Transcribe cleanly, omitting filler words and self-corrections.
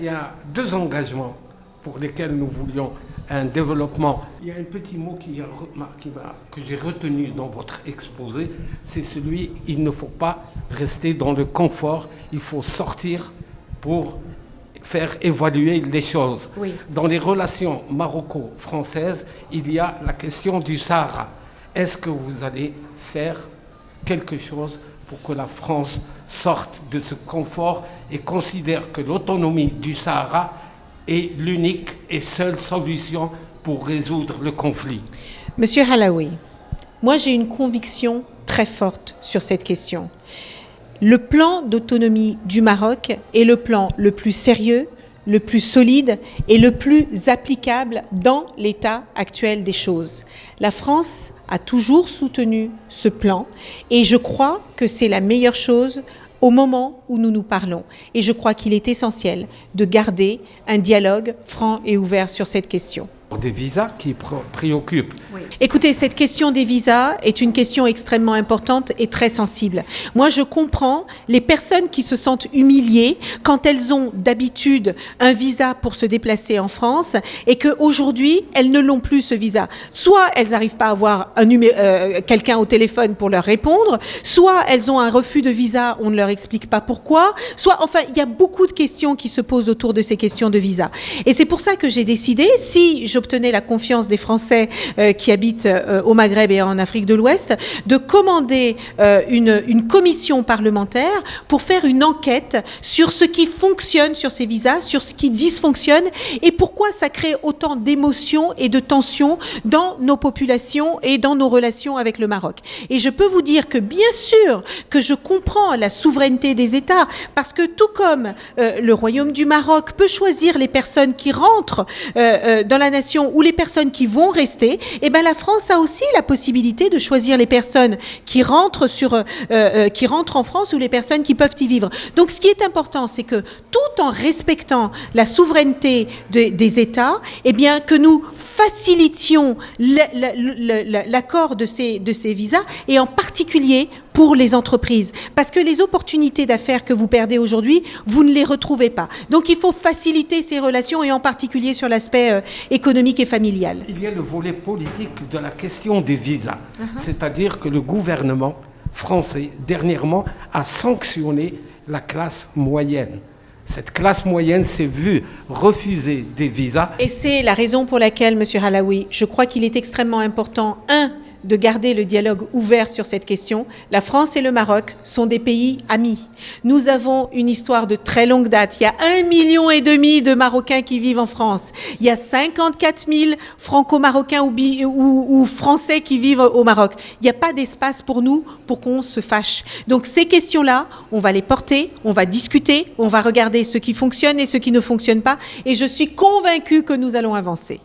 Il y a deux engagements pour lesquels nous voulions un développement. Il y a un petit mot que j'ai retenu dans votre exposé, c'est celui « il ne faut pas rester dans le confort, il faut sortir pour faire évaluer les choses ». Oui. Dans les relations maroco-françaises, il y a la question du Sahara. Est-ce que vous allez faire quelque chose pour que la France sorte de ce confort et considère que l'autonomie du Sahara est l'unique et seule solution pour résoudre le conflit? Monsieur Halaoui, moi j'ai une conviction très forte sur cette question. Le plan d'autonomie du Maroc est le plan le plus sérieux, le plus solide et le plus applicable dans l'état actuel des choses. La France a toujours soutenu ce plan et je crois que c'est la meilleure chose au moment où nous nous parlons. Et je crois qu'il est essentiel de garder un dialogue franc et ouvert sur cette question. Des visas qui préoccupent. Oui. Écoutez, cette question des visas est une question extrêmement importante et très sensible. Moi, je comprends les personnes qui se sentent humiliées quand elles ont d'habitude un visa pour se déplacer en France et qu'aujourd'hui, elles ne l'ont plus ce visa. Soit elles n'arrivent pas à avoir quelqu'un au téléphone pour leur répondre, soit elles ont un refus de visa, on ne leur explique pas pourquoi, soit, enfin, il y a beaucoup de questions qui se posent autour de ces questions de visa. Et c'est pour ça que j'ai décidé, si j'obtenais la confiance des Français qui habitent au Maghreb et en Afrique de l'Ouest, de commander une commission parlementaire pour faire une enquête sur ce qui fonctionne sur ces visas, sur ce qui dysfonctionne et pourquoi ça crée autant d'émotions et de tensions dans nos populations et dans nos relations avec le Maroc. Et je peux vous dire que bien sûr que je comprends la souveraineté des États, parce que tout comme le Royaume du Maroc peut choisir les personnes qui rentrent dans la nation ou les personnes qui vont rester, eh ben la France a aussi la possibilité de choisir les personnes qui rentrent en France ou les personnes qui peuvent y vivre. Donc ce qui est important, c'est que tout en respectant la souveraineté des États, eh bien que nous facilitions l'accord de ces visas et en particulier pour les entreprises. Parce que les opportunités d'affaires que vous perdez aujourd'hui, vous ne les retrouvez pas. Donc il faut faciliter ces relations et en particulier sur l'aspect économique et familial. Il y a le volet politique de la question des visas. C'est-à-dire que le gouvernement français, dernièrement, a sanctionné la classe moyenne. Cette classe moyenne s'est vue refuser des visas. Et c'est la raison pour laquelle, Monsieur Halaoui, je crois qu'il est extrêmement important, de garder le dialogue ouvert sur cette question. La France et le Maroc sont des pays amis. Nous avons une histoire de très longue date. Il y a 1,5 million de Marocains qui vivent en France. Il y a 54 000 Franco-Marocains ou Français qui vivent au Maroc. Il n'y a pas d'espace pour nous pour qu'on se fâche. Donc ces questions-là, on va les porter, on va discuter, on va regarder ce qui fonctionne et ce qui ne fonctionne pas. Et je suis convaincue que nous allons avancer.